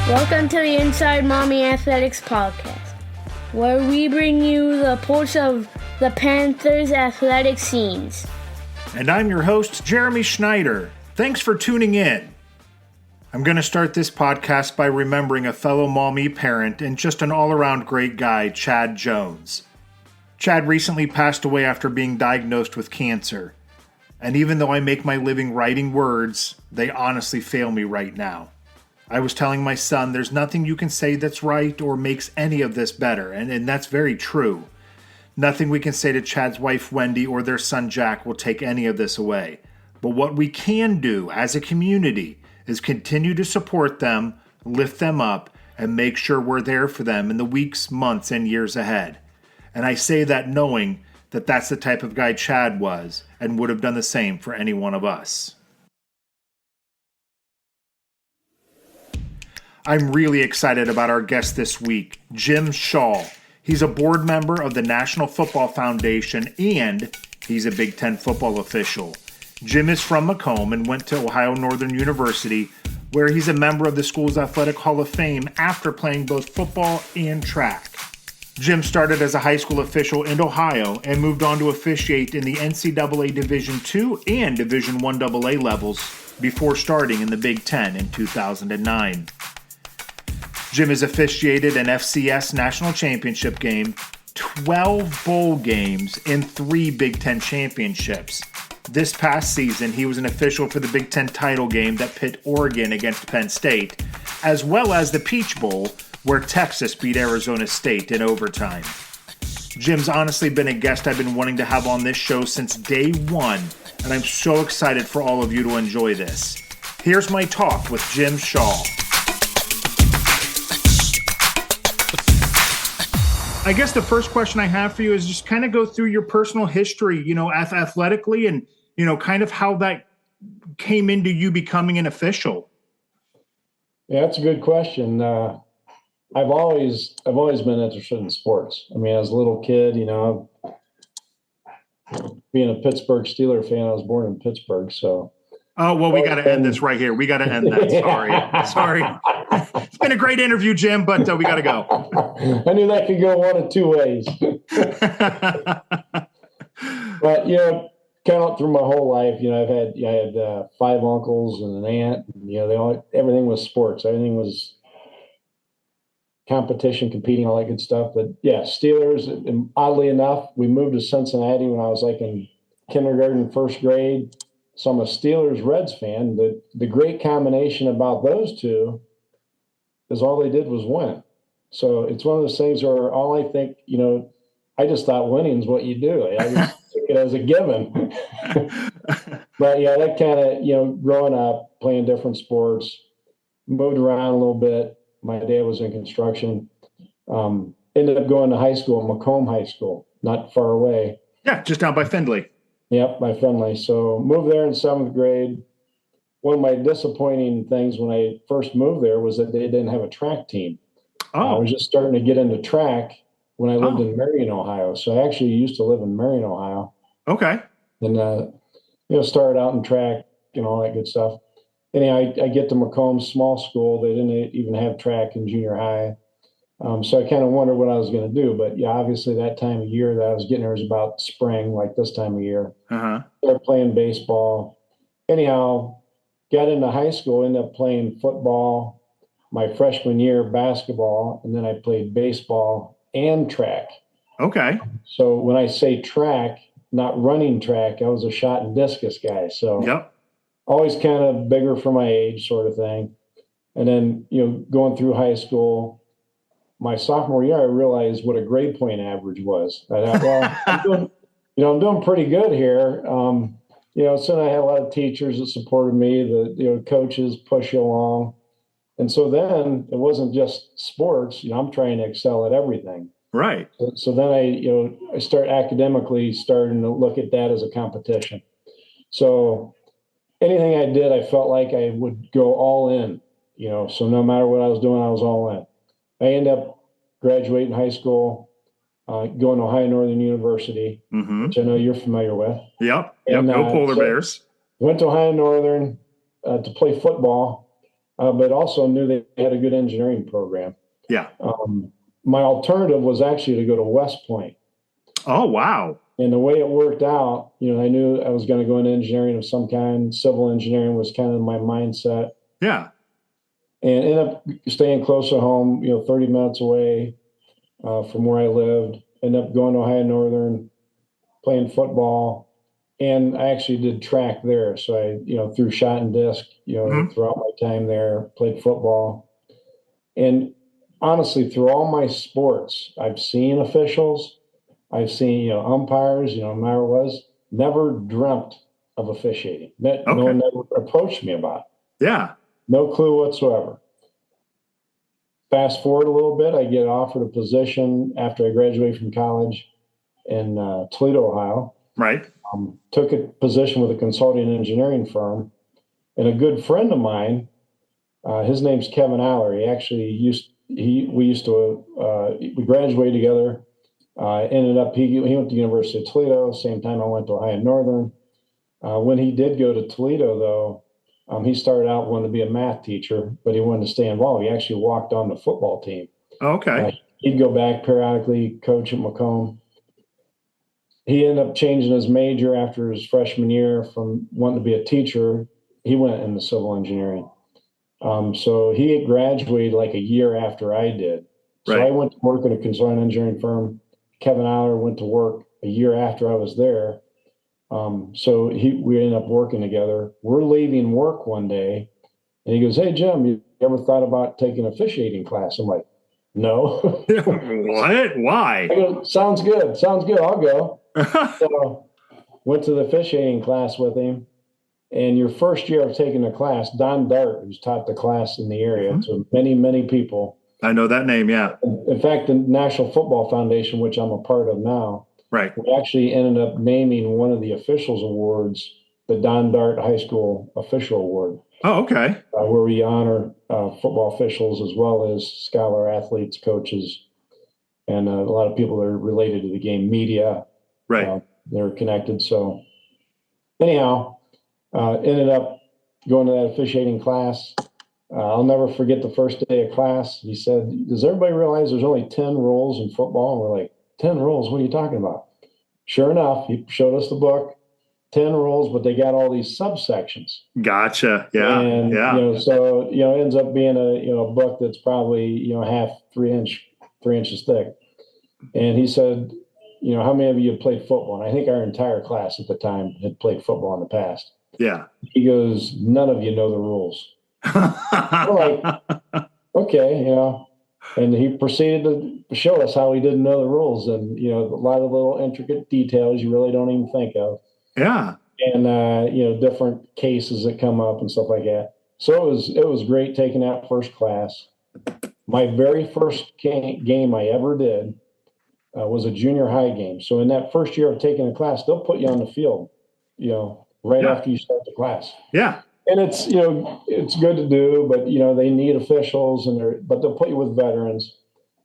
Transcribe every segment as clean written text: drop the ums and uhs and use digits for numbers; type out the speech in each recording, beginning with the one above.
Welcome to the Inside Maumee Athletics podcast, where we bring you the pulse of the Panthers' athletic scenes. And I'm your host, Jeremy Schneider. Thanks for tuning in. I'm going to start this podcast by remembering a fellow Maumee parent and just an all-around great guy, Chad Jones. Chad recently passed away after being diagnosed with cancer. And even though I make my living writing words, they honestly fail me right now. I was telling my son, there's nothing you can say that's right or makes any of this better, and that's very true. Nothing we can say to Chad's wife, Wendy, or their son, Jack, will take any of this away. But what we can do as a community is continue to support them, lift them up, and make sure we're there for them in the weeks, months, and years ahead. And I say that knowing that that's the type of guy Chad was and would have done the same for any one of us. I'm really excited about our guest this week, Jim Shaw. He's a board member of the National Football Foundation and he's a Big Ten football official. Jim is from Macomb and went to Ohio Northern University, where he's a member of the school's Athletic Hall of Fame after playing both football and track. Jim started as a high school official in Ohio and moved on to officiate in the NCAA Division II and Division I AA levels before starting in the Big Ten in 2009. Jim has officiated an FCS national championship game, 12 bowl games, and 3 Big Ten championships. This past season, he was an official for the Big Ten title game that pit Oregon against Penn State, as well as the Peach Bowl, where Texas beat Arizona State in overtime. Jim's honestly been a guest I've been wanting to have on this show since day one, and I'm so excited for all of you to enjoy this. Here's my talk with Jim Shaw. I guess the first question I have for you is just kind of go through your personal history, athletically and, kind of how that came into you becoming an official. Yeah, that's a good question. I've always been interested in sports. I mean, as a little kid, being a Pittsburgh Steeler fan, I was born in Pittsburgh, so. Oh, well, we got to end this right here. We got to end that. Sorry. It's been a great interview, Jim, but we got to go. I knew that could go one of two ways. But, kind of through my whole life, I had 5 uncles and an aunt. And, everything was sports. Everything was competition, competing, all that good stuff. But, yeah, Steelers, and oddly enough, we moved to Cincinnati when I was in kindergarten, first grade. So I'm a Steelers-Reds fan. The great combination about those two is all they did was win. So it's one of those things where all I think, I just thought winning is what you do. I just took it as a given. But, yeah, that kind of, growing up, playing different sports, moved around a little bit. My dad was in construction. Ended up going to high school, Macomb High School, not far away. Yeah, just down by Findlay. Yep, by Findlay. So moved there in 7th grade. One of my disappointing things when I first moved there was that they didn't have a track team. Oh. I was just starting to get into track when I lived in Marion, Ohio. So I actually used to live in Marion, Ohio. Okay. And, started out in track and all that good stuff. Anyway, I get to Macomb, small school. They didn't even have track in junior high. So I kind of wondered what I was going to do. But, yeah, obviously that time of year that I was getting there was about spring, like this time of year. Uh-huh. Started playing baseball. Anyhow, got into high school, ended up playing football my freshman year, basketball, and then I played baseball and track. Okay. So when I say track, not running track, I was a shot and discus guy. So yep. Always kind of bigger for my age sort of thing. And then, going through high school, my sophomore year, I realized what a grade point average was. I thought, well, I'm doing pretty good here. So I had a lot of teachers that supported me, the coaches push you along. And so then it wasn't just sports, I'm trying to excel at everything. Right. So then I start academically starting to look at that as a competition. So anything I did, I felt like I would go all in, so no matter what I was doing, I was all in. I ended up graduating high school, going to Ohio Northern University, which I know you're familiar with. Yep. No polar bears. Went to Ohio Northern to play football. but also knew they had a good engineering program. Yeah. My alternative was actually to go to West Point. Oh, wow. And the way it worked out, I knew I was going to go into engineering of some kind. Civil engineering was kind of my mindset. Yeah. And ended up staying close to home, 30 minutes away from where I lived. Ended up going to Ohio Northern, playing football. And I actually did track there. So I, threw shot and disc, throughout my time there, played football. And honestly, through all my sports, I've seen officials, I've seen, umpires, no matter what it was, never dreamt of officiating. No one ever approached me about it. Yeah. No clue whatsoever. Fast forward a little bit, I get offered a position after I graduated from college in Toledo, Ohio. Right. Took a position with a consulting engineering firm. And a good friend of mine, his name's Kevin Aller. He actually we graduated together. Ended up, he went to the University of Toledo, same time I went to Ohio Northern. When he did go to Toledo, though, he started out wanting to be a math teacher, but he wanted to stay involved. He actually walked on the football team. Okay. He'd go back periodically, coach at Macomb. He ended up changing his major after his freshman year from wanting to be a teacher. He went into civil engineering. So he graduated like a year after I did. So Right. I went to work at a consulting engineering firm. Kevin Aller went to work a year after I was there. So we ended up working together. We're leaving work one day, and he goes, "Hey, Jim, you ever thought about taking an officiating class?" I'm like, "No." What? Why? I go, Sounds good. I'll go. So went to the officiating class with him. And your first year of taking the class, Don Dart, who's taught the class in the area to many, many people. I know that name, yeah. In fact, the National Football Foundation, which I'm a part of now, Right. we actually ended up naming one of the officials awards the Don Dart High School Official Award. Oh, okay. Where we honor football officials as well as scholar athletes, coaches, and a lot of people that are related to the game, media. Right. They're connected. So anyhow, ended up going to that officiating class. I'll never forget the first day of class. He said, "Does everybody realize there's only 10 rules in football?" And we're like, 10 rules? What are you talking about? Sure enough, he showed us the book, 10 rules, but they got all these subsections. Gotcha. Yeah. And, yeah. So, it ends up being a book that's probably, half 3 inches thick. And he said, how many of you have played football? And I think our entire class at the time had played football in the past. Yeah. He goes, "None of you know the rules." We're like, okay, and he proceeded to show us how he didn't know the rules, and a lot of little intricate details you really don't even think of. Yeah. And different cases that come up and stuff like that. So it was great taking that first class. My very first game I ever did was a junior high game. So in that first year of taking a class, they'll put you on the field, right after you start the class. Yeah. And it's, it's good to do, but, they need officials but they'll put you with veterans.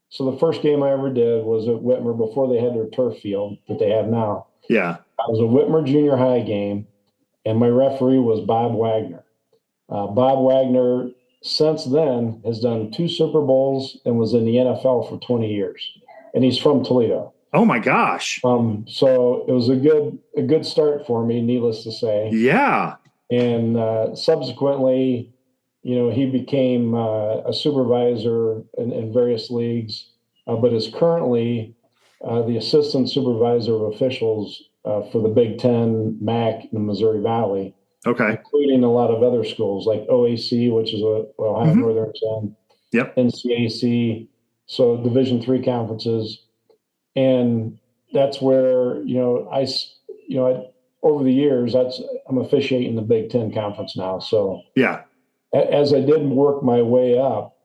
So the first game I ever did was at Whitmer before they had their turf field that they have now. Yeah. It was a Whitmer junior high game, and my referee was Bob Wagner. Bob Wagner, since then, has done 2 Super Bowls and was in the NFL for 20 years. And he's from Toledo. Oh my gosh. So it was a good start for me, needless to say. Yeah. And subsequently, he became a supervisor in various leagues, but is currently the assistant supervisor of officials for the Big Ten, MAC, and the Missouri Valley. Okay. Including a lot of other schools like OAC, which is what Ohio Northern's in. Yep. NCAC, so Division III conferences. And that's where, over the years, I'm officiating the Big Ten conference now. So yeah, as I did work my way up,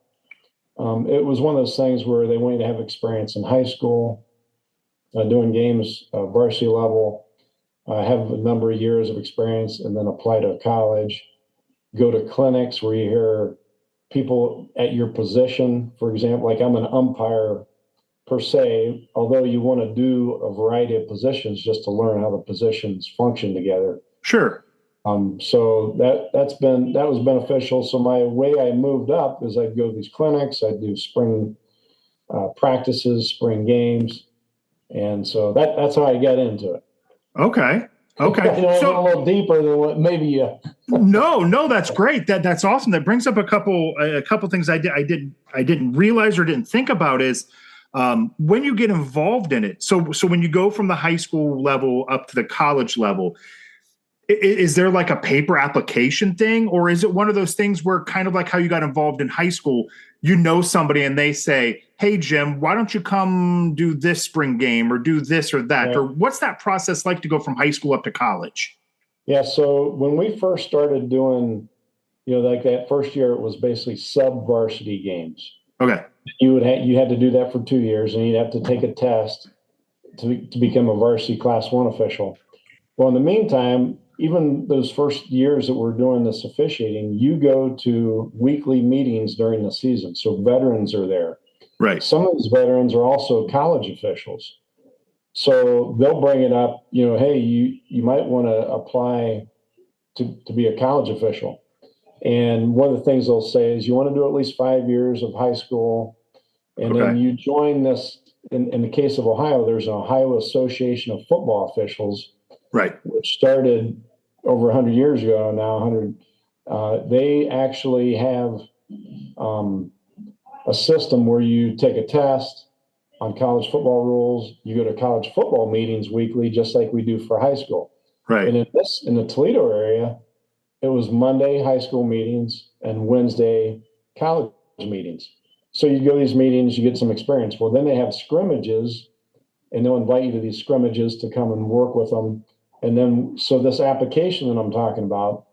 it was one of those things where they want you to have experience in high school, doing games, varsity level, have a number of years of experience, and then apply to college, go to clinics where you hear people at your position. For example, like I'm an umpire per se, although you want to do a variety of positions just to learn how the positions function together. Sure. So that was beneficial. So my way I moved up is I'd go to these clinics, I'd do spring practices, spring games, and so that's how I got into it. Okay. I Okay. know I went a So little deeper than what maybe. no, that's great. That's awesome. That brings up a couple things I didn't realize or didn't think about is when you get involved in it. So when you go from the high school level up to the college level, is there like a paper application thing, or is it one of those things where kind of like how you got involved in high school, you know somebody and they say, "Hey Jim, why don't you come do this spring game or do this or that?" Right. Or what's that process like to go from high school up to college? Yeah. So when we first started doing, like that first year, it was basically sub varsity games. Okay. You had to do that for 2 years, and you'd have to take a test to become a varsity class one official. Well, in the meantime, even those first years that we're doing this officiating, you go to weekly meetings during the season. So veterans are there. Right. Some of these veterans are also college officials. So they'll bring it up, hey, you might want to apply to be a college official. And one of the things they'll say is you want to do at least 5 years of high school. And then you join this. In the case of Ohio, there's an Ohio Association of Football Officials, right, which started over 100 years ago now. 100. They actually have a system where you take a test on college football rules. You go to college football meetings weekly, just like we do for high school. right. And in the Toledo area, it was Monday high school meetings and Wednesday college meetings. So you go to these meetings, you get some experience. Well, then they have scrimmages, and they'll invite you to these scrimmages to come and work with them. And then, so this application that I'm talking about,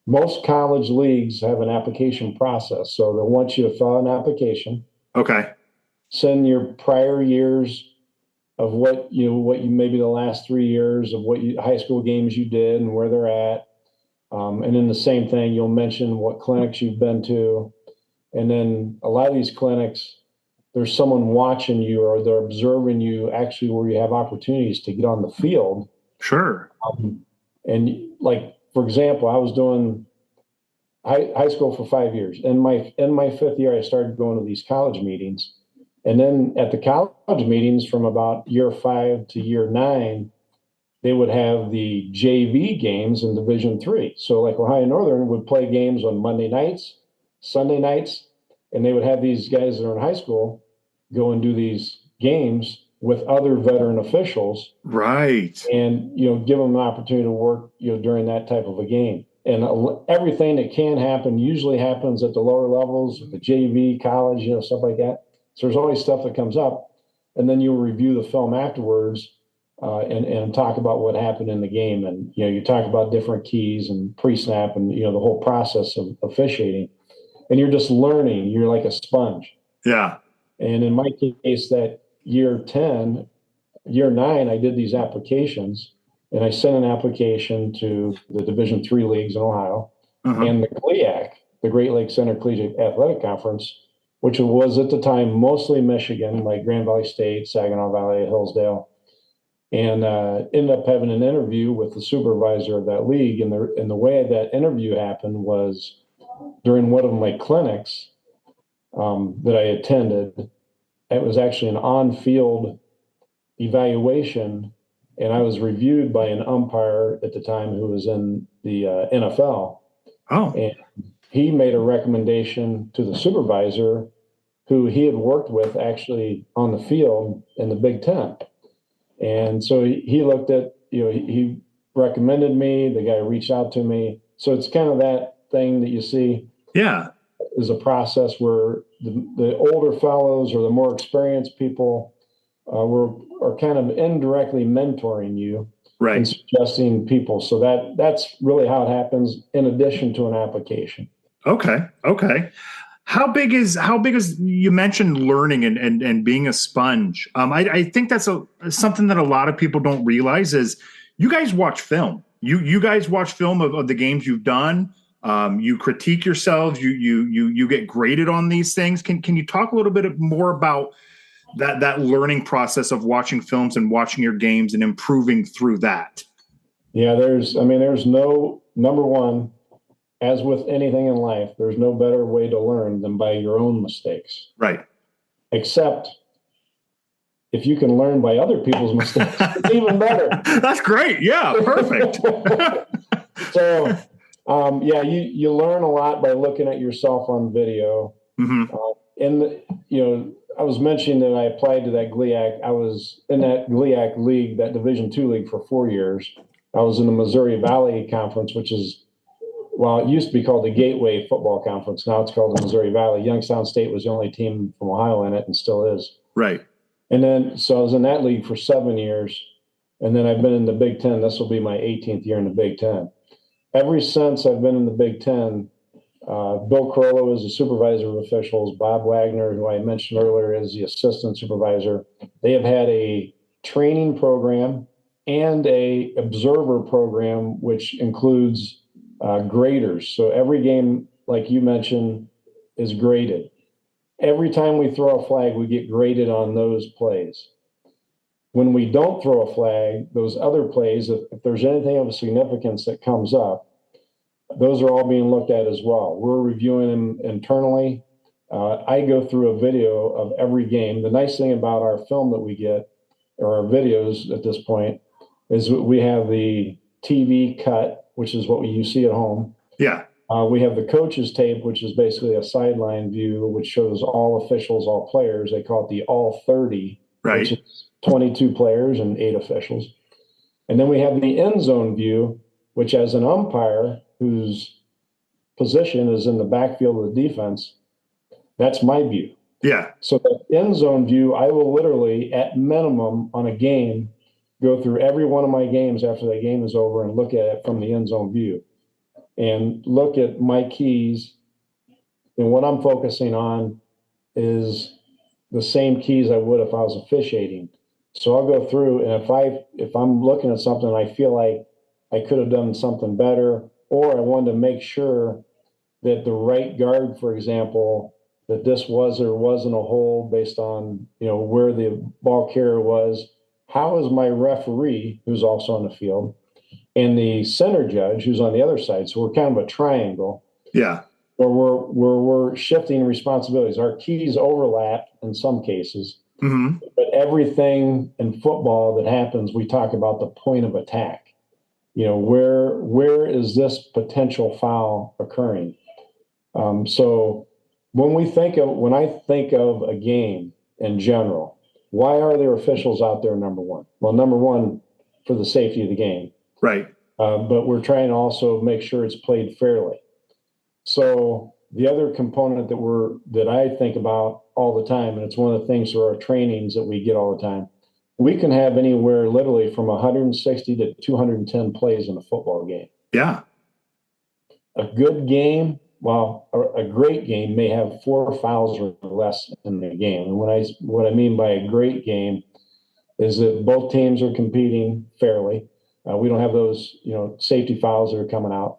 most college leagues have an application process. So they'll want you to fill out an application. Okay. Send your prior years of what you maybe the last 3 years of high school games you did and where they're at. And then the same thing, you'll mention what clinics you've been to. And then a lot of these clinics, there's someone watching you or they're observing you actually where you have opportunities to get on the field. Sure. And like, for example, I was doing high school for 5 years. In my 5th year, I started going to these college meetings. And then at the college meetings from about year 5 to year 9, they would have the JV games in Division III. So like Ohio Northern would play games on Monday nights, Sunday nights, and they would have these guys that are in high school go and do these games with other veteran officials. Right. And, give them an opportunity to work, during that type of a game. And everything that can happen usually happens at the lower levels, the JV, college, stuff like that. So there's always stuff that comes up. And then you'll review the film afterwards and talk about what happened in the game. And, you talk about different keys and pre-snap and, the whole process of officiating. And you're just learning. You're like a sponge. Yeah. And in my case, that year 9, I did these applications. And I sent an application to the Division III leagues in Ohio and the GLIAC, the Great Lakes Intercollegiate Athletic Conference, which was at the time mostly Michigan, like Grand Valley State, Saginaw Valley, Hillsdale, and ended up having an interview with the supervisor of that league. And the way that interview happened was during one of my clinics that I attended. It was actually an on-field evaluation, and I was reviewed by an umpire at the time who was in the NFL. Oh. And he made a recommendation to the supervisor who he had worked with actually on the field in the Big Ten. And so he looked at, he recommended me, the guy reached out to me. So it's kind of that thing that you see. Yeah. Is a process where the older fellows or the more experienced people are kind of indirectly mentoring you, right, and suggesting people. So that's really how it happens in addition to an application. Okay. How big is you mentioned learning and being a sponge? I think that's something that a lot of people don't realize is you guys watch film. You guys watch film of the games you've done. You critique yourselves. You get graded on these things. Can you talk a little bit more about that learning process of watching films and watching your games and improving through that? Yeah, there's no, number one, as with anything in life, there's no better way to learn than by your own mistakes. Right. Except if you can learn by other people's mistakes, it's even better. That's great. Yeah, perfect. So, you learn a lot by looking at yourself on video. Mm-hmm. I was mentioning that I applied to that GLIAC. I was in that GLIAC league, that Division II league, for 4 years. I was in the Missouri Valley Conference, which is, well, it used to be called the Gateway Football Conference. Now it's called the Missouri Valley. Youngstown State was the only team from Ohio in it and still is. Right. And then, so I was in that league for 7 years. And then I've been in the Big Ten. This will be my 18th year in the Big Ten. Ever since I've been in the Big Ten, Bill Carollo is the supervisor of officials. Bob Wagner, who I mentioned earlier, is the assistant supervisor. They have had a training program and a observer program, which includes graders. So every game, like you mentioned, is graded. Every time we throw a flag, we get graded on those plays. When we don't throw a flag, those other plays, if there's anything of significance that comes up, those are all being looked at as well. We're reviewing them internally. I go through a video of every game. The nice thing about our film that we get, or our videos at this point, is we have the TV cut, which is what you see at home. Yeah. We have the coach's tape, which is basically a sideline view, which shows all officials, all players. They call it the all 30, right, which is 22 players and 8 officials. And then we have the end zone view, which as an umpire whose position is in the backfield of the defense, that's my view. Yeah. So the end zone view, I will literally, at minimum on a game, go through every one of my games after that game is over and look at it from the end zone view and look at my keys. And what I'm focusing on is the same keys I would if I was officiating. So I'll go through, and if I'm looking at something, I feel like I could have done something better, or I wanted to make sure that the right guard, for example, that this was or wasn't a hold based on, where the ball carrier was. How is my referee, who's also on the field, and the center judge, who's on the other side? So we're kind of a triangle. Yeah. Where we're shifting responsibilities. Our keys overlap in some cases, mm-hmm, but everything in football that happens, we talk about the point of attack. Where is this potential foul occurring? So when I think of a game in general, why are there officials out there? Number one, number one, for the safety of the game, right? But we're trying to also make sure it's played fairly. So the other component that I think about all the time, and it's one of the things through our trainings that we get all the time, we can have anywhere literally from 160 to 210 plays in a football game. Yeah. A good game, a great game may have 4 fouls or less in the game. And what I mean by a great game is that both teams are competing fairly. We don't have those, safety fouls that are coming out.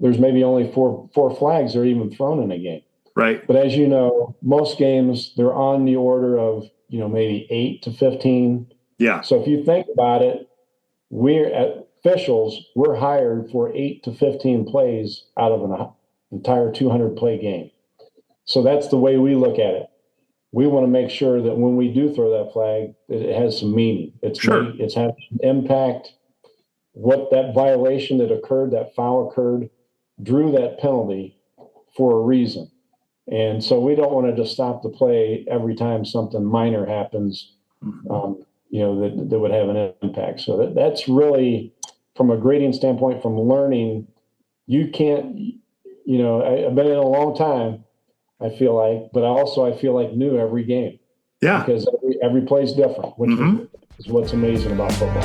There's maybe only four flags that are even thrown in a game. Right. But as you know, most games, they're on the order of, maybe 8 to 15. Yeah. So if you think about it, we're hired for 8 to 15 plays out of an entire 200 play game. So that's the way we look at it. We want to make sure that when we do throw that flag, that it has some meaning. It's having an impact. What that violation that occurred, that foul occurred, drew that penalty for a reason. And so we don't want to just stop the play every time something minor happens, that would have an impact. So that's really, from a grading standpoint, from learning, you can't, I've been in a long time, I feel like, but I feel like new every game. Yeah. Because every play is different, which is what's amazing about football.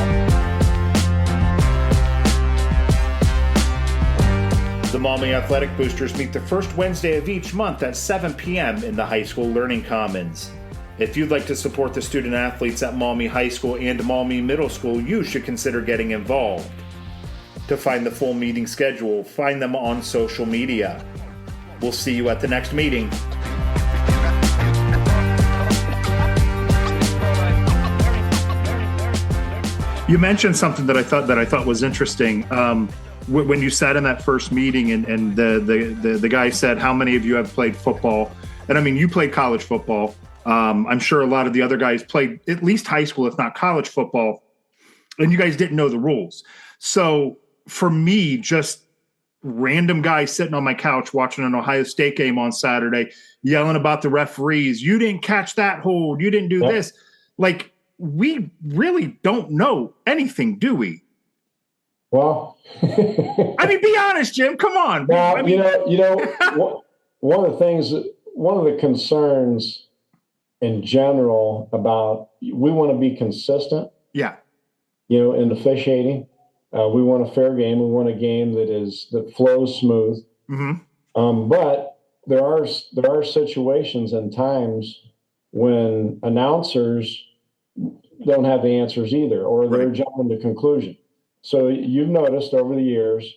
The Maumee Athletic Boosters meet the first Wednesday of each month at 7 p.m. in the High School Learning Commons. If you'd like to support the student athletes at Maumee High School and Maumee Middle School, you should consider getting involved. To find the full meeting schedule, find them on social media. We'll see you at the next meeting. You mentioned something that I thought was interesting. When you sat in that first meeting and the guy said, "How many of you have played football?" And I mean, you played college football. I'm sure a lot of the other guys played at least high school, if not college football, and you guys didn't know the rules. So for me, just random guy sitting on my couch watching an Ohio State game on Saturday, yelling about the referees. You didn't catch that hold. You didn't do this. Like, we really don't know anything, do we? Well, I mean, be honest, Jim. Come on. Now, I mean, one of the concerns in general about, we want to be consistent. Yeah. In officiating, we want a fair game. We want a game that flows smooth. Mm-hmm. But there are situations and times when announcers don't have the answers either, or they're jumping to conclusion. So you've noticed over the years,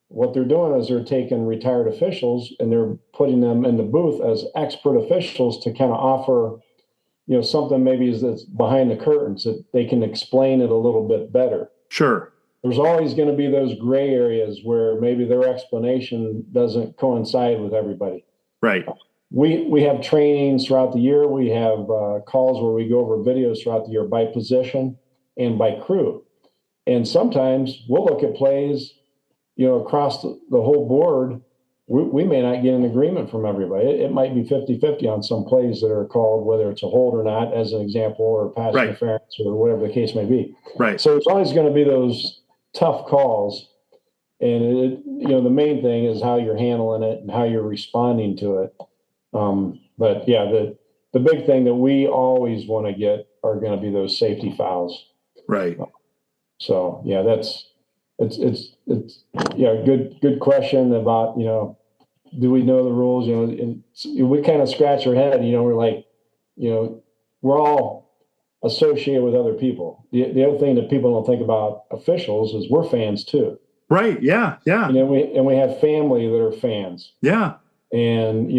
what they're doing is they're taking retired officials and they're putting them in the booth as expert officials to kind of offer, something maybe that's behind the curtains that they can explain it a little bit better. Sure. There's always going to be those gray areas where maybe their explanation doesn't coincide with everybody. Right. We have trainings throughout the year. We have calls where we go over videos throughout the year by position and by crew. And sometimes we'll look at plays, across the whole board. We may not get an agreement from everybody. It might be 50-50 on some plays that are called, whether it's a hold or not, as an example, or pass interference or whatever the case may be. Right. So it's always going to be those tough calls. And, the main thing is how you're handling it and how you're responding to it. But yeah, the big thing that we always want to get are going to be those safety fouls. Right. So yeah, it's good question about, do we know the rules? And we kind of scratch our head, we're like, we're all associated with other people. The other thing that people don't think about officials is we're fans too. Right. Yeah. Yeah. We have family that are fans. Yeah. And,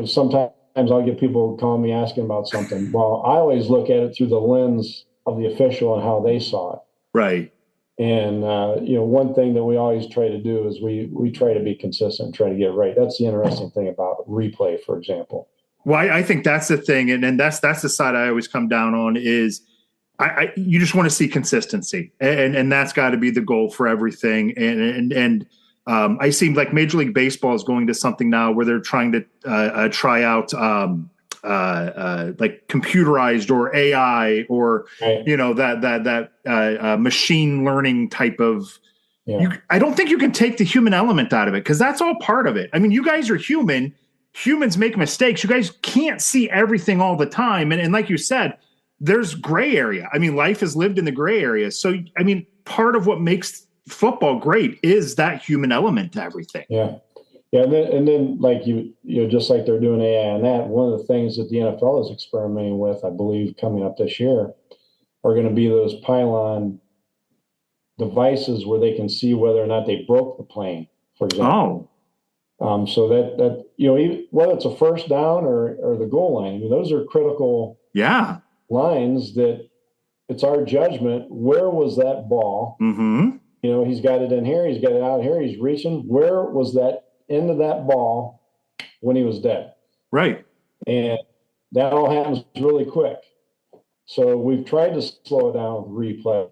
sometimes I'll get people calling me asking about something. Well, I always look at it through the lens of the official and how they saw it. Right. And, one thing that we always try to do is we try to be consistent and try to get it right. That's the interesting thing about replay, for example. Well, I think that's the thing. And that's the side I always come down on is you just want to see consistency, and that's got to be the goal for everything. And I seem like Major League Baseball is going to something now where they're trying to try out like computerized or AI or that machine learning type of. Yeah. I don't think you can take the human element out of it because that's all part of it. I mean, you guys are human. Humans make mistakes. You guys can't see everything all the time, and like you said, there's gray area. I mean, life is lived in the gray area. So, I mean, part of what makes football great is that human element to everything. Yeah. Yeah. And then like just like they're doing AI on that, one of the things that the NFL is experimenting with, I believe, coming up this year are going to be those pylon devices where they can see whether or not they broke the plane, for example. So that even, whether it's a first down or the goal line, I mean, those are critical lines that it's our judgment. Where was that ball? Mm-hmm. He's got it in here. He's got it out here. He's reaching. Where was that end of that ball when he was dead? Right. And that all happens really quick. So we've tried to slow it down with replay,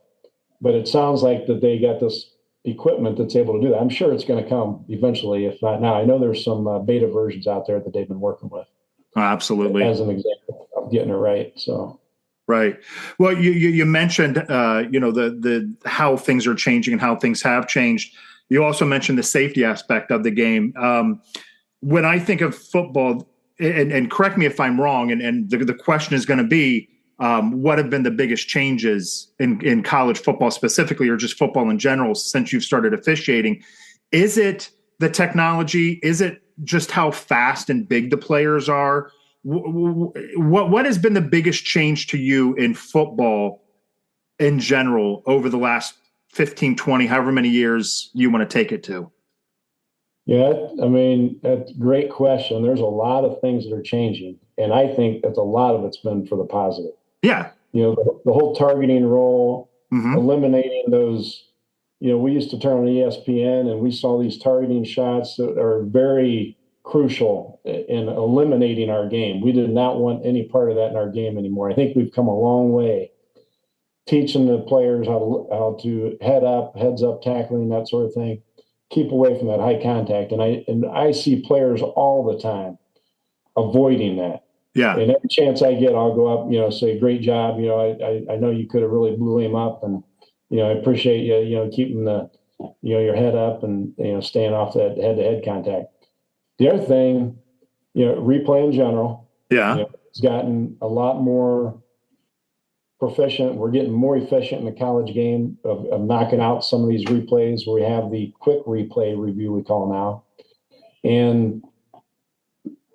but it sounds like that they got this equipment that's able to do that. I'm sure it's going to come eventually, if not now. I know there's some beta versions out there that they've been working with. Absolutely. As an example of getting it right. So. Right. Well, you mentioned, the how things are changing and how things have changed. You also mentioned the safety aspect of the game. When I think of football, and correct me if I'm wrong, and the question is going to be, what have been the biggest changes in college football specifically, or just football in general, since you've started officiating? Is it the technology? Is it just how fast and big the players are? What has been the biggest change to you in football in general over the last 15, 20, however many years you want to take it to? Yeah, I mean, that's a great question. There's a lot of things that are changing, and I think that a lot of it's been for the positive. Yeah. The whole targeting role, eliminating those. We used to turn on ESPN and we saw these targeting shots that are very crucial in eliminating our game. We did not want any part of that in our game anymore. I think we've come a long way teaching the players how to heads up tackling, that sort of thing. Keep away from that high contact. And I see players all the time avoiding that. Yeah. And every chance I get, I'll go up, say, great job. I know you could have really blew him up, and I appreciate you, keeping your head up and, staying off that head-to-head contact. The other thing, replay in general. Yeah. It's gotten a lot more proficient. We're getting more efficient in the college game of knocking out some of these replays where we have the quick replay review, we call now. And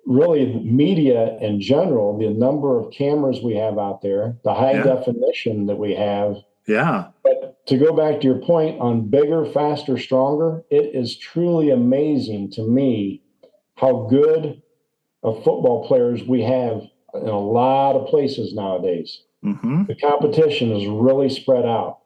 really, media in general, the number of cameras we have out there, the high definition that we have. Yeah. But to go back to your point on bigger, faster, stronger, it is truly amazing to me how good of football players we have in a lot of places nowadays. The competition is really spread out.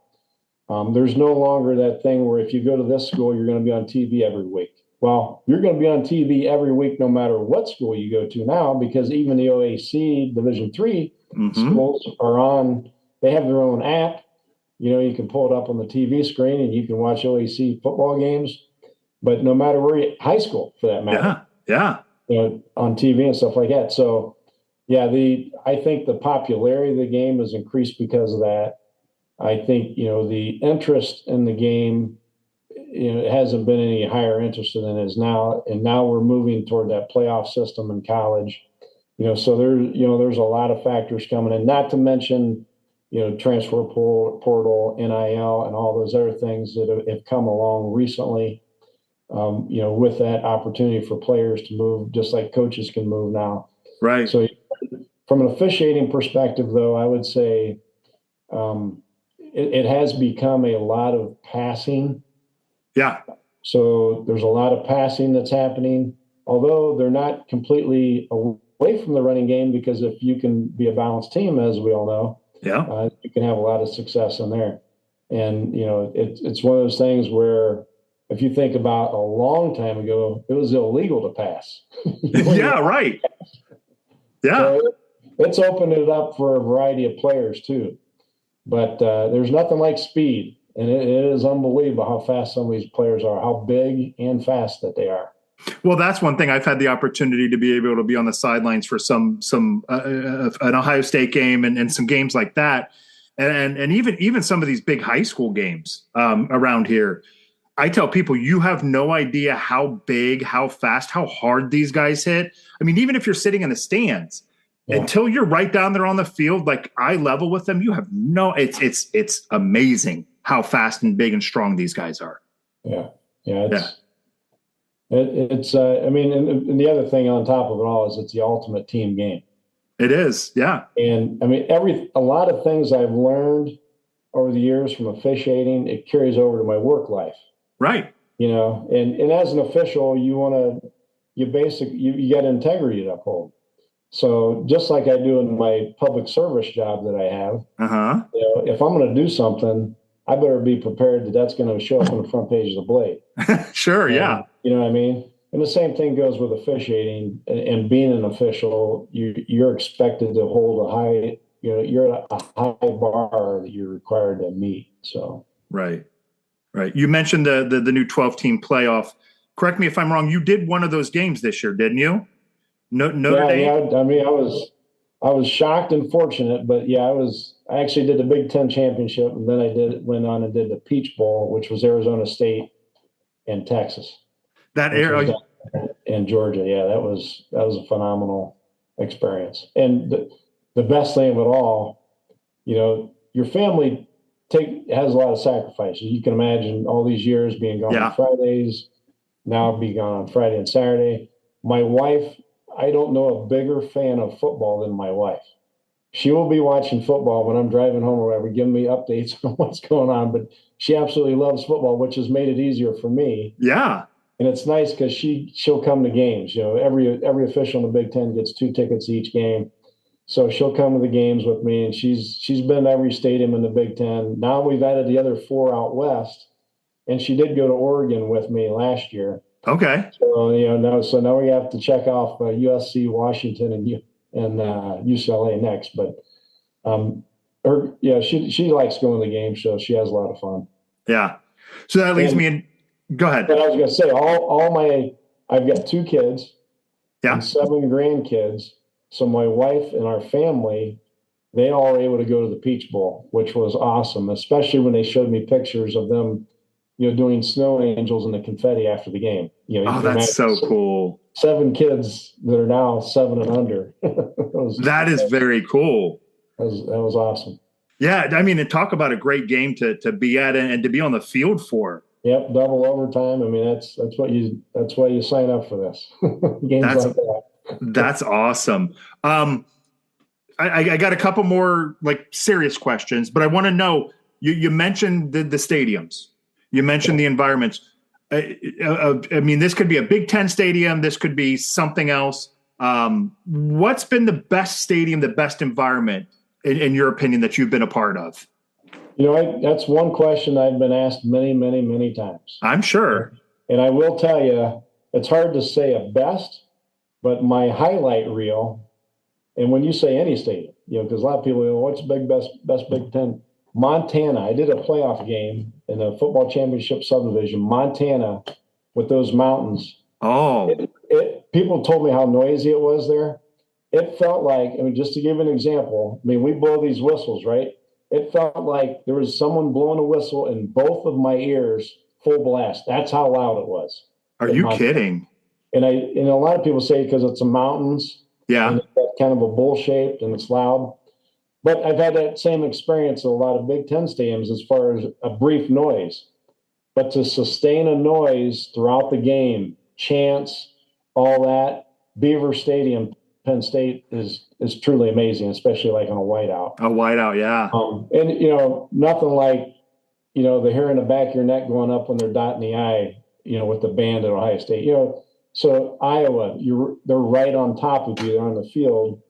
There's no longer that thing where if you go to this school, you're going to be on TV every week. Well, you're going to be on TV every week no matter what school you go to now, because even the OAC Division III schools are on, they have their own app. You can pull it up on the TV screen and you can watch OAC football games. But no matter where you, high school for that matter. Yeah. On TV and stuff like that. So, I think the popularity of the game has increased because of that. I think, the interest in the game, it hasn't been any higher interest than it is now. And now we're moving toward that playoff system in college. So there's a lot of factors coming in, not to mention, transfer portal, NIL, and all those other things that have come along recently, with that opportunity for players to move, just like coaches can move now. Right. So from an officiating perspective, though, I would say it has become a lot of passing. Yeah. So there's a lot of passing that's happening, although they're not completely away from the running game, because if you can be a balanced team, as we all know, you can have a lot of success in there. And, it's one of those things where if you think about a long time ago, it was illegal to pass. Right. Yeah. So it's opened it up for a variety of players too. But there's nothing like speed. And it is unbelievable how fast some of these players are, how big and fast that they are. Well, that's one thing. I've had the opportunity to be able to be on the sidelines for some an Ohio State game and some games like that. And even some of these big high school games around here. I tell people, you have no idea how big, how fast, how hard these guys hit. I mean, even if you're sitting in the stands, until you're right down there on the field, like eye level with them, you have it's amazing how fast and big and strong these guys are. It's I mean, and the other thing on top of it all is it's the ultimate team game. It is. Yeah. And I mean, a lot of things I've learned over the years from officiating, it carries over to my work life. Right. And as an official, you got integrity to uphold. So just like I do in my public service job that I have, if I'm going to do something, I better be prepared that that's going to show up on the front page of the Blade. Sure. Yeah. You know what I mean? And the same thing goes with officiating and being an official. You're expected to hold a high, you're at a high bar that you're required to meet. So. Right. You mentioned the new 12-team playoff. Correct me if I'm wrong. You did one of those games this year, didn't you? Notre Dame. Yeah. I mean, I was shocked and fortunate, but I actually did the Big Ten championship, and then went on and did the Peach Bowl, which was Arizona State and Texas. That area in Georgia, that was a phenomenal experience. And the best thing of it all, your family has a lot of sacrifices. You can imagine all these years being gone on Fridays, now being gone on Friday and Saturday. My wife, I don't know a bigger fan of football than my wife. She will be watching football when I'm driving home or whatever, giving me updates on what's going on. But she absolutely loves football, which has made it easier for me. Yeah. And it's nice because she'll come to games. Every official in the Big Ten gets 2 tickets each game. So she'll come to the games with me, and she's been to every stadium in the Big Ten. Now we've added the other 4 out west, and she did go to Oregon with me last year. Okay. So now we have to check off USC, Washington, and UCLA next. But she likes going to the game, so she has a lot of fun. Yeah. So that leads me in. Go ahead. But I was going to say, I've got 2 kids and 7 grandkids. So my wife and our family, they all were able to go to the Peach Bowl, which was awesome, especially when they showed me pictures of them, doing snow angels and the confetti after the game. That's so cool. 7 kids that are now 7 and under. That is very cool. That was awesome. Yeah, I mean, and talk about a great game to be at and to be on the field for. Yep, double overtime. I mean, that's why you sign up for this. Games like that. That's awesome. I got a couple more serious questions, but I want to know. You mentioned the stadiums. You mentioned the environments. I mean, this could be a Big Ten stadium. This could be something else. What's been the best stadium, the best environment, in your opinion, that you've been a part of? That's one question I've been asked many, many, many times. I'm sure. And I will tell you, it's hard to say a best, but my highlight reel, and when you say any stadium, because a lot of people go, what's the best Big Ten? Montana. I did a playoff game in the football championship subdivision, Montana, with those mountains. Oh. People told me how noisy it was there. It felt like, just to give an example, we blow these whistles, right? It felt like there was someone blowing a whistle in both of my ears, full blast. That's how loud it was. Are you kidding? And a lot of people say because it's the mountains. Yeah. And it's kind of a bowl shaped and it's loud. But I've had that same experience at a lot of Big Ten stadiums as far as a brief noise. But to sustain a noise throughout the game, chants, all that, Beaver Stadium, Penn State is truly amazing, especially like on a whiteout. A whiteout, yeah. And nothing like, the hair in the back of your neck going up when they're dotting the I, with the band at Ohio State. So Iowa, they're right on top of you. They're on the field.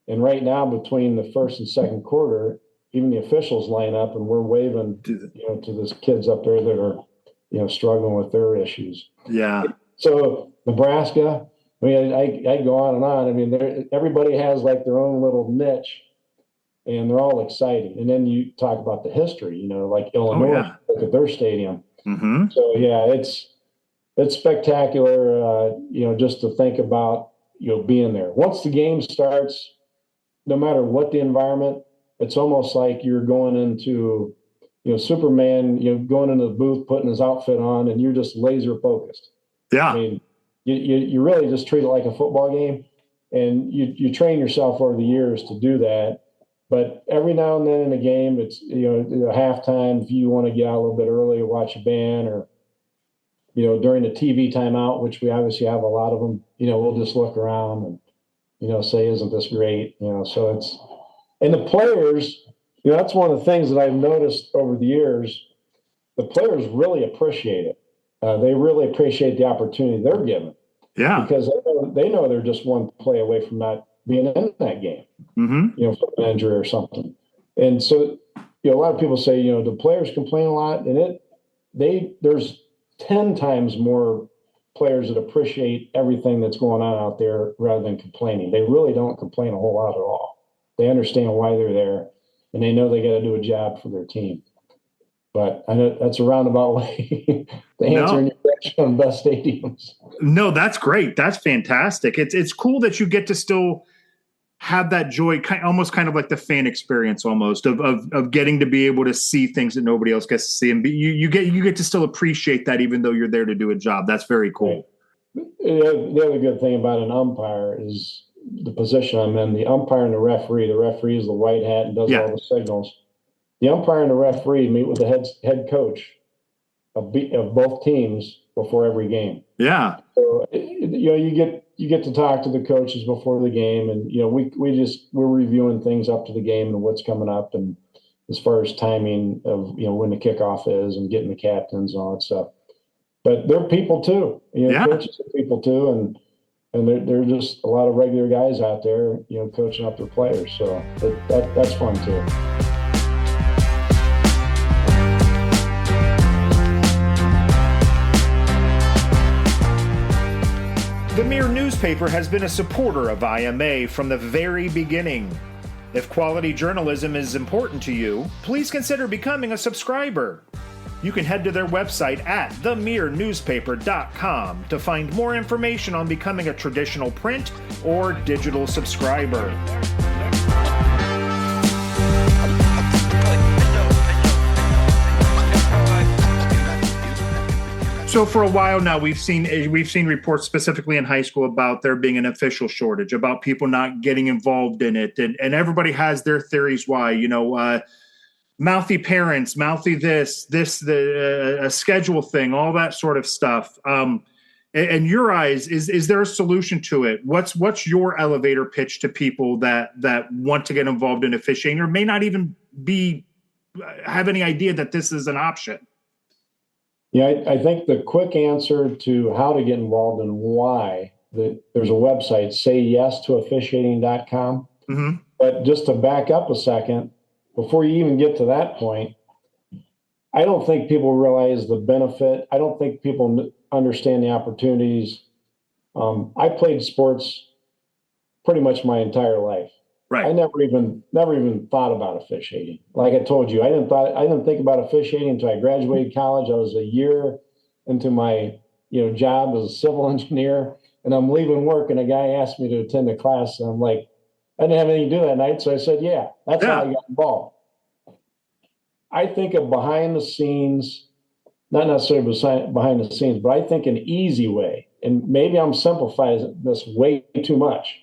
And right now, between the first and second quarter, even the officials line up and we're waving, to these kids up there that are, struggling with their issues. Yeah. So Nebraska, I go on and on. Everybody has like their own little niche, and they're all exciting. And then you talk about the history, like Illinois, look at their stadium. Mm-hmm. So yeah, it's spectacular. Just to think about, being there. Once the game starts, no matter what the environment, it's almost like you're going into, Superman, going into the booth, putting his outfit on, and you're just laser focused. Yeah. You really just treat it like a football game, and you train yourself over the years to do that. But every now and then in a game, it's, halftime, if you want to get out a little bit early, watch a band, or, during the TV timeout, which we obviously have a lot of them, we'll just look around and, say, isn't this great? So and the players, that's one of the things that I've noticed over the years. The players really appreciate it. They really appreciate the opportunity they're given. Yeah. Because they know they're just one play away from not being in that game, mm-hmm. From an injury or something. And so, a lot of people say, the players complain a lot, and there's 10 times more players that appreciate everything that's going on out there rather than complaining. They really don't complain a whole lot at all. They understand why they're there, and they know they got to do a job for their team. But I know that's a roundabout way to answer in your question on best stadiums. No, that's great. That's fantastic. It's cool that you get to still have that joy, almost kind of like the fan experience, almost of getting to be able to see things that nobody else gets to see, and you get to still appreciate that, even though you're there to do a job. That's very cool. The other good thing about an umpire is the position I'm in. The umpire and the referee. The referee is the white hat and does all the signals. The umpire and the referee meet with the head coach of both teams before every game. Yeah. So you get to talk to the coaches before the game, and we're reviewing things up to the game and what's coming up, and as far as timing of when the kickoff is and getting the captains and all that stuff. But they're people too. Coaches are people too, and and there are just a lot of regular guys out there, coaching up their players. So that's fun too. The Mirror newspaper has been a supporter of IMA from the very beginning. If quality journalism is important to you, please consider becoming a subscriber. You can head to their website at themirrornewspaper.com to find more information on becoming a traditional print or digital subscriber. So for a while now, we've seen reports specifically in high school about there being an official shortage, about people not getting involved in it, and everybody has their theories why. Mouthy parents, mouthy a schedule thing, all that sort of stuff. In your eyes, is there a solution to it? What's your elevator pitch to people that want to get involved in officiating or may not even have any idea that this is an option? Yeah, I think the quick answer to how to get involved and why, there's a website, sayyes2officiating.com. Mm-hmm. But just to back up a second, before you even get to that point, I don't think people realize the benefit. I don't think people understand the opportunities. I played sports pretty much my entire life. Right. I never even thought about officiating. Like I told you, I didn't think about officiating until I graduated college. I was a year into my job as a civil engineer, and I'm leaving work, and a guy asked me to attend a class, and I'm like, I didn't have anything to do that night, so I said, yeah, that's how I got involved. I think of behind the scenes, not necessarily behind the scenes, but I think an easy way, and maybe I'm simplifying this way too much.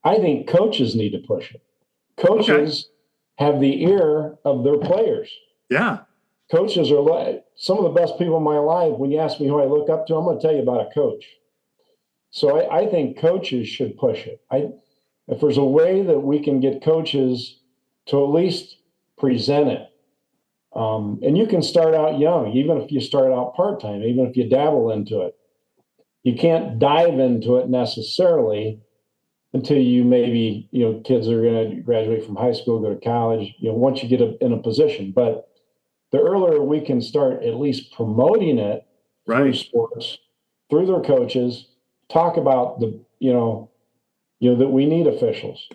I think coaches need to push it. Coaches have the ear of their players. Yeah. Coaches are some of the best people in my life. When you ask me who I look up to, I'm going to tell you about a coach. So I think coaches should push it. If there's a way that we can get coaches to at least present it, and you can start out young, even if you start out part-time, even if you dabble into it. You can't dive into it necessarily until you maybe, kids are going to graduate from high school, go to college, once you get in a position. But the earlier we can start at least promoting it through sports, through their coaches, talk about that we need officials.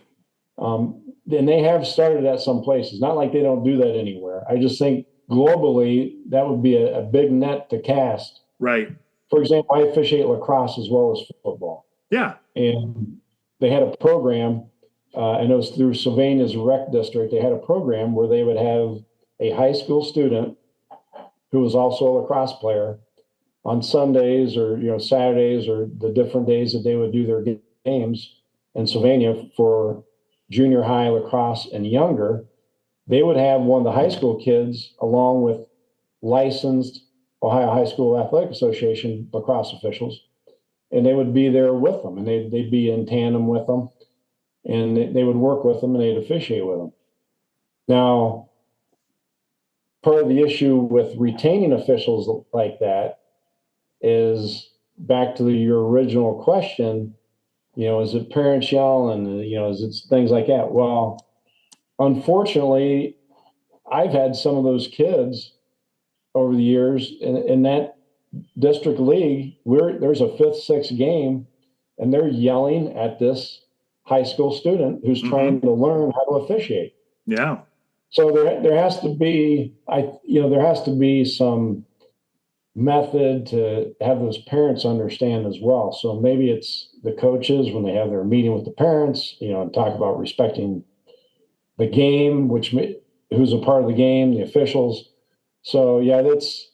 And they have started at some places, not like they don't do that anywhere. I just think globally that would be a big net to cast. Right. For example, I officiate lacrosse as well as football. Yeah. And they had a program, I know it's through Sylvania's rec district, they had a program where they would have a high school student who was also a lacrosse player on Sundays or Saturdays or the different days that they would do their games in Sylvania for junior high lacrosse and younger. They would have one of the high school kids along with licensed Ohio High School Athletic Association lacrosse officials, and they would be there with them, and they'd be in tandem with them, and they would work with them, and they'd officiate with them. Now, part of the issue with retaining officials like that is back to your original question, is it parents yelling, is it things like that? Well, unfortunately, I've had some of those kids over the years in that district league where there's a 5th, 6th game and they're yelling at this high school student who's trying to learn how to officiate. Yeah. So there has to be, there has to be some method to have those parents understand as well. So maybe it's the coaches when they have their meeting with the parents, and talk about respecting the game, who's a part of the game, the officials. So yeah, it's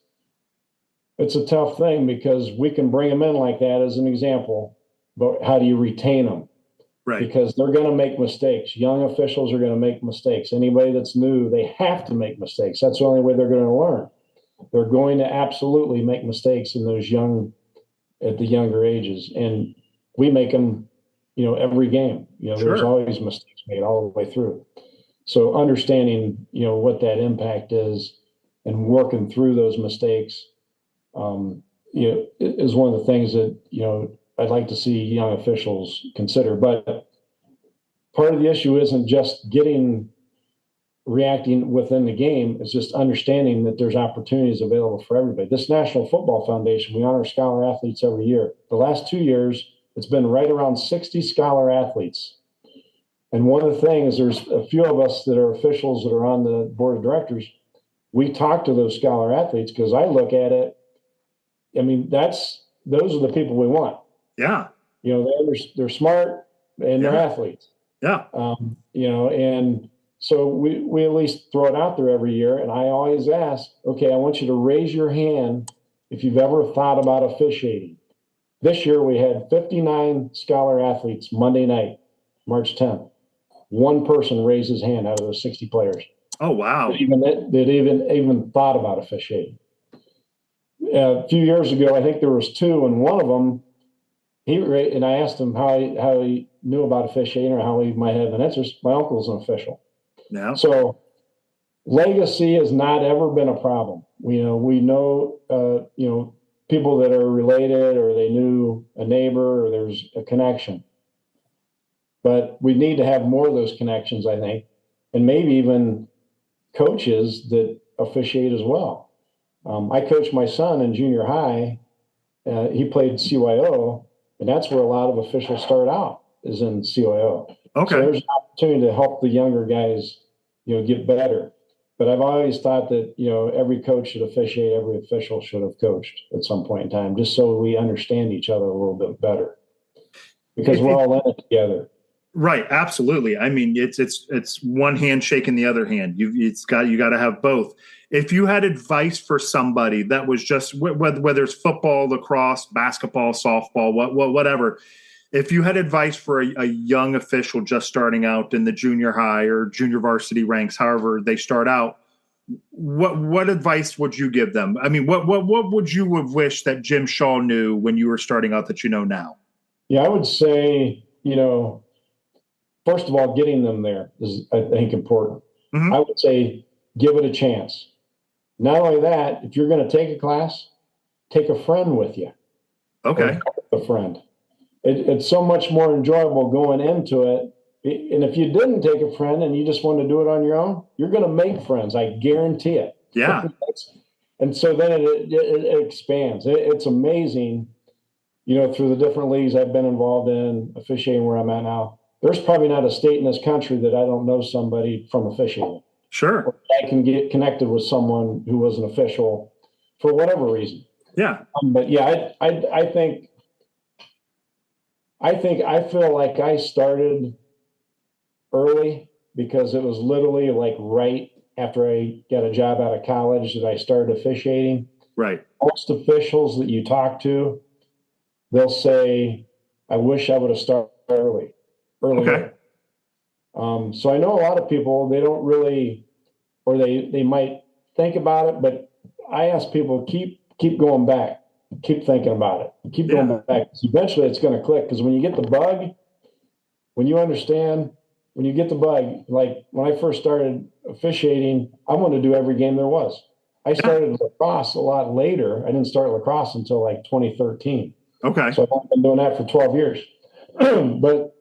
a tough thing because we can bring them in like that as an example, but how do you retain them? Right. Because they're going to make mistakes. Young officials are going to make mistakes. Anybody that's new, they have to make mistakes. That's the only way they're going to learn. They're going to absolutely make mistakes at the younger ages. And we make them, every game. There's always mistakes made all the way through. So understanding, what that impact is and working through those mistakes, is one of the things that, I'd like to see young officials consider. But part of the issue isn't just reacting within the game. It's just understanding that there's opportunities available for everybody. This National Football Foundation, we honor scholar athletes every year. The last 2 years, it's been right around 60 scholar athletes. And one of the things, there's a few of us that are officials that are on the board of directors. We talk to those scholar athletes because I look at it. I mean, those are the people we want. Yeah. They're smart and they're athletes. Yeah. And so we at least throw it out there every year. And I always ask, okay, I want you to raise your hand if you've ever thought about officiating. This year we had 59 scholar athletes Monday night, March 10th. One person raised his hand out of those 60 players. Oh, wow. That even thought about officiating. A few years ago, I think there was two, and one of them, and I asked him how he knew about officiating or how he might have an interest. My uncle's an official. Yeah. So legacy has not ever been a problem. We know people that are related, or they knew a neighbor, or there's a connection. But we need to have more of those connections, I think, and maybe even coaches that officiate as well. I coached my son in junior high. He played CYO, and that's where a lot of officials start out, is in CYO. Okay. So there's an opportunity to help the younger guys, get better. But I've always thought that, every coach should officiate, every official should have coached at some point in time, just so we understand each other a little bit better, because we're all in it together. Right. Absolutely. I mean, it's one hand shaking the other hand. You got to have both. If you had advice for somebody that was just, whether it's football, lacrosse, basketball, softball, whatever, if you had advice for a young official just starting out in the junior high or junior varsity ranks, however they start out, what advice would you give them? I mean, what would you have wished that Jim Shaw knew when you were starting out that you know now? Yeah, I would say, first of all, getting them there is, I think, important. Mm-hmm. I would say give it a chance. Not only that, if you're going to take a class, take a friend with you. Okay. A friend. It's so much more enjoyable going into it. And if you didn't take a friend and you just want to do it on your own, you're going to make friends. I guarantee it. Yeah. And so then it expands. It's amazing, through the different leagues I've been involved in, officiating where I'm at now. There's probably not a state in this country that I don't know somebody from officiating. Sure. I can get connected with someone who was an official for whatever reason. Yeah. But yeah, I think I feel like I started early because it was literally like right after I got a job out of college that I started officiating. Right. Most officials that you talk to, they'll say, I wish I would have started earlier. Okay. So I know a lot of people, they don't really, or they might think about it, but I ask people, keep going back, keep thinking about it, keep going back. Eventually it's going to click, because when you get the bug, when you understand, when you get the bug, like when I first started officiating, I wanted to do every game there was. I started lacrosse a lot later. I didn't start lacrosse until like 2013. Okay. So I've been doing that for 12 years. But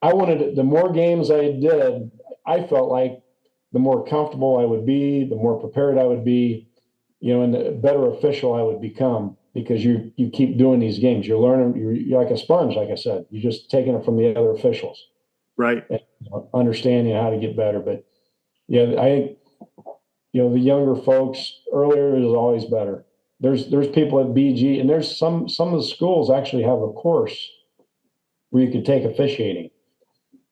I wanted, the more games I did, I felt like the more comfortable I would be, the more prepared I would be, and the better official I would become, because you keep doing these games. You're learning, you're like a sponge, like I said. You're just taking it from the other officials. Right. And, understanding how to get better. But yeah, I think, the younger folks, earlier is always better. There's people at BG, and there's some of the schools actually have a course where you can take officiating.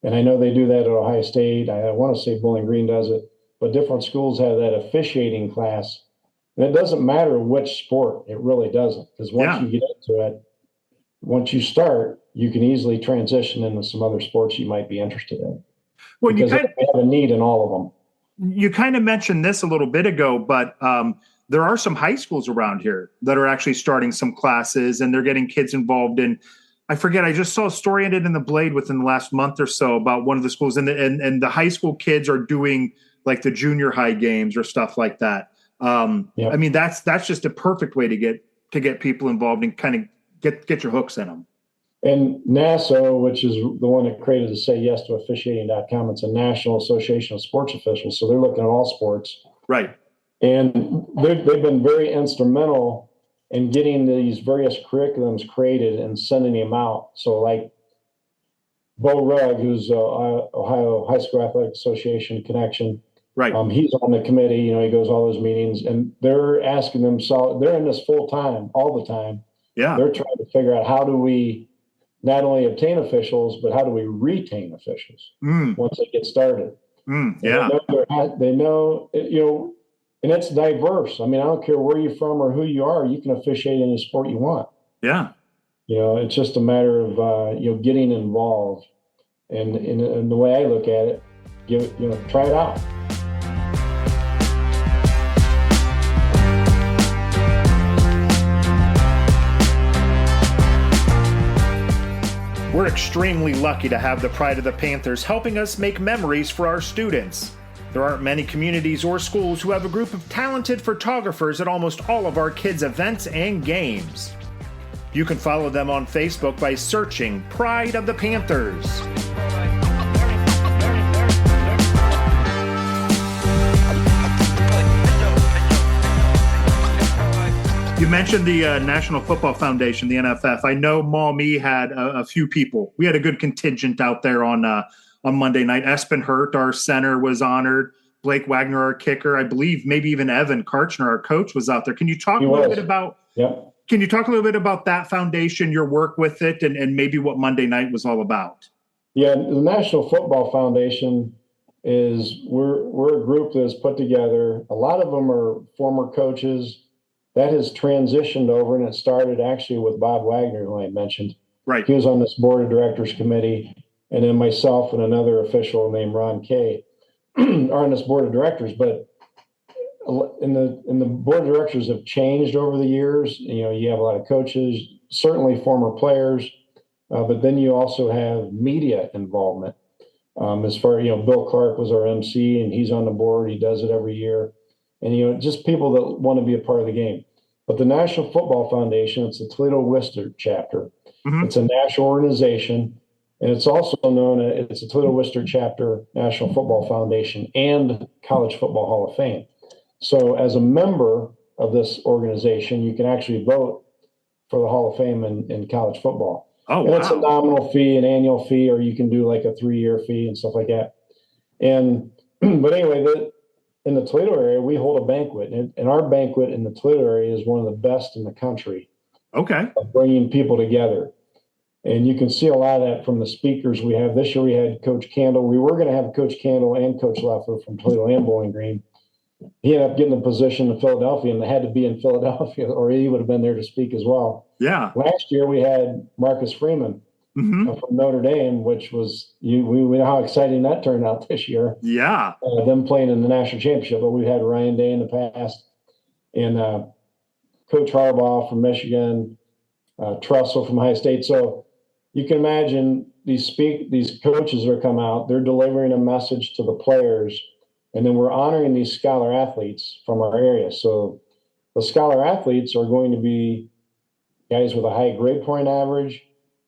And I know they do that at Ohio State. I want to say Bowling Green does it, but different schools have that officiating class. And it doesn't matter which sport, it really doesn't. Because once you get into it, once you start, you can easily transition into some other sports you might be interested in. Well, because they have a need in all of them. You kind of mentioned this a little bit ago, but there are some high schools around here that are actually starting some classes, and they're getting kids involved in, I forget, I just saw a story in the Blade within the last month or so about one of the schools, and the high school kids are doing like the junior high games or stuff like that. I mean, that's just a perfect way to get people involved and kind of get your hooks in them. And NASO, which is the one that created the Say Yes to Officiating.com, it's a National Association of Sports Officials. So they're looking at all sports. Right. And they've been very instrumental in getting these various curriculums created and sending them out. So like Bo Rugg, who's Ohio High School Athletic Association connection, Right. He's on the committee, he goes all those meetings, and they're asking themselves, they're in this full time, all the time. Yeah. They're trying to figure out how do we not only obtain officials, but how do we retain officials once they get started? Yeah. They know, and it's diverse. I mean, I don't care where you're from or who you are, you can officiate any sport you want. Yeah. It's just a matter of, getting involved. And the way I look at it, try it out. We're extremely lucky to have the Pride of the Panthers helping us make memories for our students. There aren't many communities or schools who have a group of talented photographers at almost all of our kids' events and games. You can follow them on Facebook by searching Pride of the Panthers. You mentioned the National Football Foundation, the NFF. I know Maumee had a few people. We had a good contingent out there on Monday night. Espen Hurt, our center, was honored. Blake Wagner, our kicker. I believe maybe even Evan Karchner, our coach, was out there. Can you talk a little bit about? Yeah. Can you talk a little bit about that foundation, your work with it, and maybe what Monday night was all about? Yeah, the National Football Foundation we're a group that's put together. A lot of them are former coaches. That has transitioned over, and it started actually with Bob Wagner, who I mentioned. Right. He was on this board of directors committee, and then myself and another official named Ron Kay are on this board of directors. But in the board of directors have changed over the years. You have a lot of coaches, certainly former players, but then you also have media involvement. As far Bill Clark was our MC, and he's on the board. He does it every year. And, just people that want to be a part of the game. But the National Football Foundation, it's the Toledo-Worcester chapter. Mm-hmm. It's a national organization, and it's also known as it's a Toledo-Worcester chapter, National Football Foundation, and College Football Hall of Fame. So as a member of this organization, you can actually vote for the Hall of Fame in college football. Oh, and wow. It's a nominal fee, an annual fee, or you can do like a 3-year fee and stuff like that. But anyway, in the Toledo area, we hold a banquet, and our banquet in the Toledo area is one of the best in the country. Okay. Of bringing people together. And you can see a lot of that from the speakers we have. This year we had Coach Candle. We were going to have Coach Candle and Coach Leffler from Toledo and Bowling Green. He ended up getting a position in Philadelphia, and they had to be in Philadelphia, or he would have been there to speak as well. Yeah. Last year we had Marcus Freeman from Notre Dame, which was we know how exciting that turned out this year. Yeah. Them playing in the national championship. But we've had Ryan Day in the past, and Coach Harbaugh from Michigan, Trussell from Ohio State. So you can imagine these coaches that come out, they're delivering a message to the players, and then we're honoring these scholar athletes from our area. So the scholar athletes are going to be guys with a high grade point average.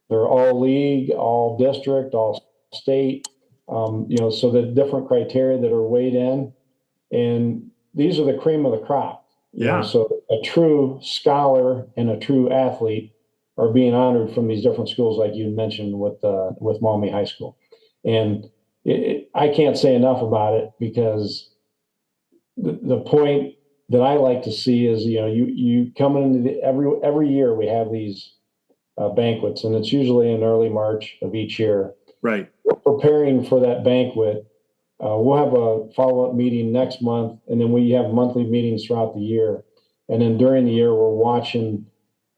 They're all league, all district, all state, so the different criteria that are weighed in. And these are the cream of the crop. Yeah. So a true scholar and a true athlete are being honored from these different schools, like you mentioned with Maumee High School. And I can't say enough about it, because the point that I like to see is, you come into every year we have these banquets, and it's usually in early March of each year. Right. We're preparing for that banquet. We'll have a follow-up meeting next month, and then we have monthly meetings throughout the year. And then during the year, we're watching,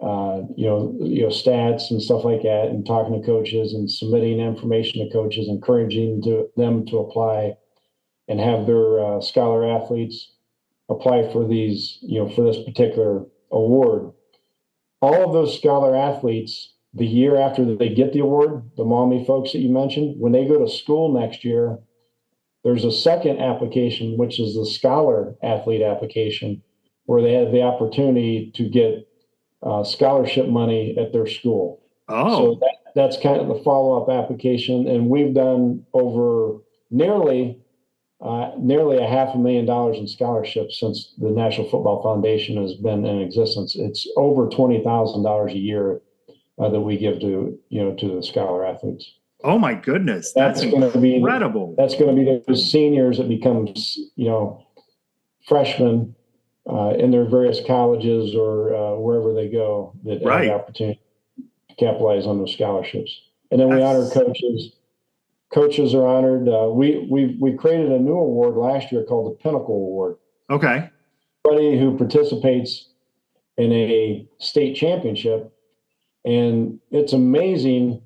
stats and stuff like that, and talking to coaches and submitting information to coaches, encouraging them to apply and have their scholar athletes apply for these, for this particular award. All of those scholar athletes, the year after they get the award, the Maumee folks that you mentioned, when they go to school next year, there's a second application, which is the scholar athlete application, where they have the opportunity to get scholarship money at their school. Oh. So that's kind of the follow-up application. And we've done over nearly $500,000 in scholarships since the National Football Foundation has been in existence. It's over $20,000 a year that we give to the scholar athletes. Oh my goodness, that's incredible. That's going to be those seniors that become, freshmen in their various colleges or wherever they go that have the opportunity to capitalize on those scholarships. And then we honor coaches. Coaches are honored. We created a new award last year called the Pinnacle Award. Okay. Anybody who participates in a state championship, and it's amazing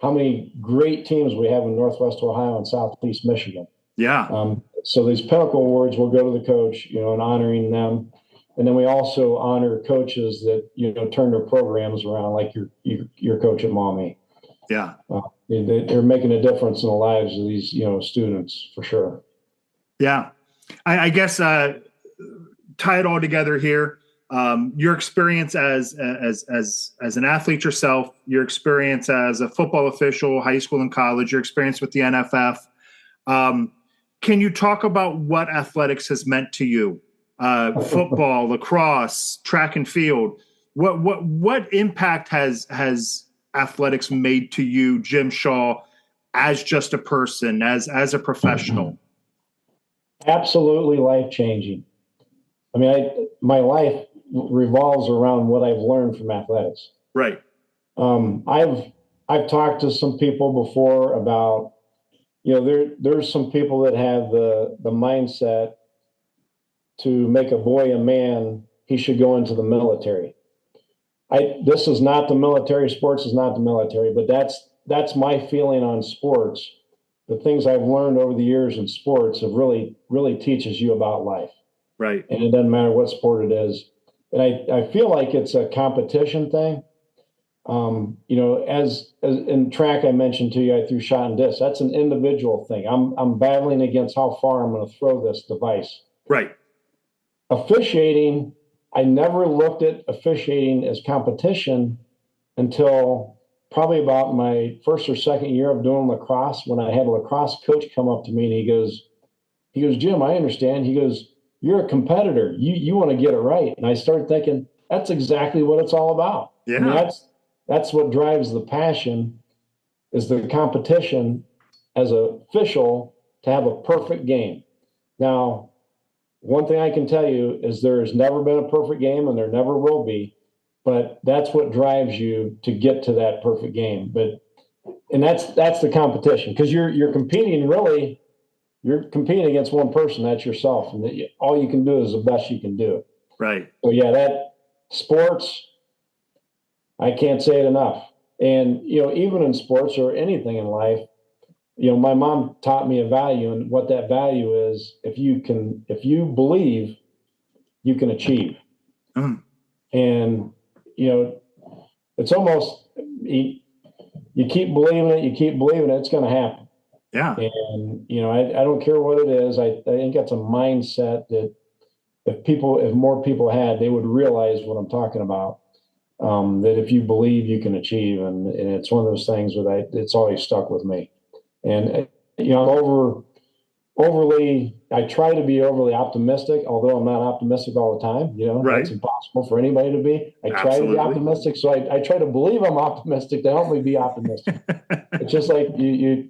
how many great teams we have in Northwest Ohio and Southeast Michigan. Yeah. So these Pinnacle Awards will go to the coach, and honoring them. And then we also honor coaches that, turn their programs around, like your coach at Maumee. Yeah. They're making a difference in the lives of these, students for sure. Yeah. I guess tie it all together here. Your experience as an athlete yourself, your experience as a football official, high school and college, your experience with the NFF. Can you talk about what athletics has meant to you? Football, lacrosse, track and field. What impact has athletics made to you, Jim Shaw, as just a person, as a professional? Absolutely life-changing. I mean, my life revolves around what I've learned from athletics. Right. I've talked to some people before about, there's some people that have the mindset to make a boy a man, he should go into the military. This is not the military, sports is not the military, but that's my feeling on sports. The things I've learned over the years in sports have really, really teaches you about life. Right. And it doesn't matter what sport it is. And I feel like it's a competition thing. As in track, I mentioned to you, I threw shot and disc. That's an individual thing. I'm battling against how far I'm going to throw this device. Right. Officiating, I never looked at officiating as competition until probably about my first or second year of doing lacrosse, when I had a lacrosse coach come up to me and he goes, Jim, I understand. He goes, you're a competitor. You want to get it right. And I started thinking, that's exactly what it's all about. Yeah. I mean, that's what drives the passion, is the competition as an official to have a perfect game. Now, one thing I can tell you is there has never been a perfect game, and there never will be, but that's what drives you to get to that perfect game. And that's the competition, because you're competing against one person, that's yourself, and all you can do is the best you can do. Right. So yeah, that sports, I can't say it enough. And even in sports or anything in life, my mom taught me a value, and what that value is, if you believe, you can achieve. Mm. And it's almost, you keep believing it, it's going to happen. Yeah. And I don't care what it is. I think that's a mindset that if more people had, they would realize what I'm talking about. That if you believe, you can achieve, and it's one of those things that it's always stuck with me. And I try to be overly optimistic, although I'm not optimistic all the time. Right. It's impossible for anybody to be. I try to be optimistic, so I try to believe I'm optimistic to help me be optimistic. It's just like you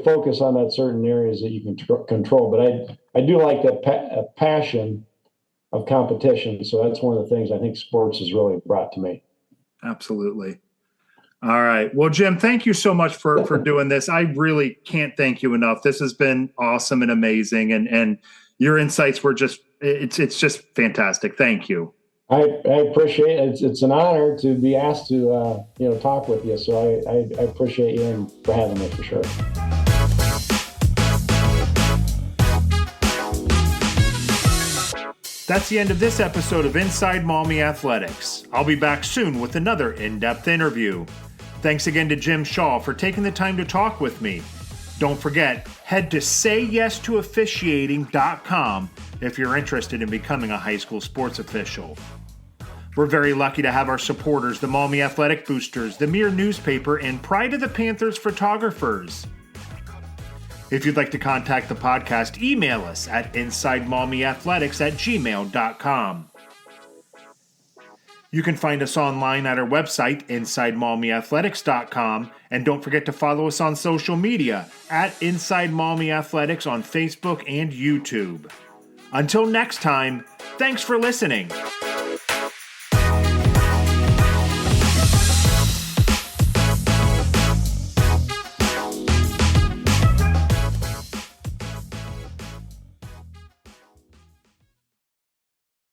focus on that certain areas that you can control. But I do like that passion of competition. So that's one of the things I think sports has really brought to me. Absolutely. All right. Well, Jim, thank you so much for doing this. I really can't thank you enough. This has been awesome and amazing. And your insights were it's just fantastic. Thank you. I appreciate it. It's an honor to be asked to, talk with you. So I appreciate you for having me, for sure. That's the end of this episode of Inside Maumee Athletics. I'll be back soon with another in-depth interview. Thanks again to Jim Shaw for taking the time to talk with me. Don't forget, head to sayyes2officiating.com if you're interested in becoming a high school sports official. We're very lucky to have our supporters, the Maumee Athletic Boosters, the Mirror newspaper, and Pride of the Panthers photographers. If you'd like to contact the podcast, email us at insidemaumeeathletics@gmail.com. You can find us online at our website, insidemaumeeathletics.com, and don't forget to follow us on social media at Inside Maumee Athletics on Facebook and YouTube. Until next time, thanks for listening.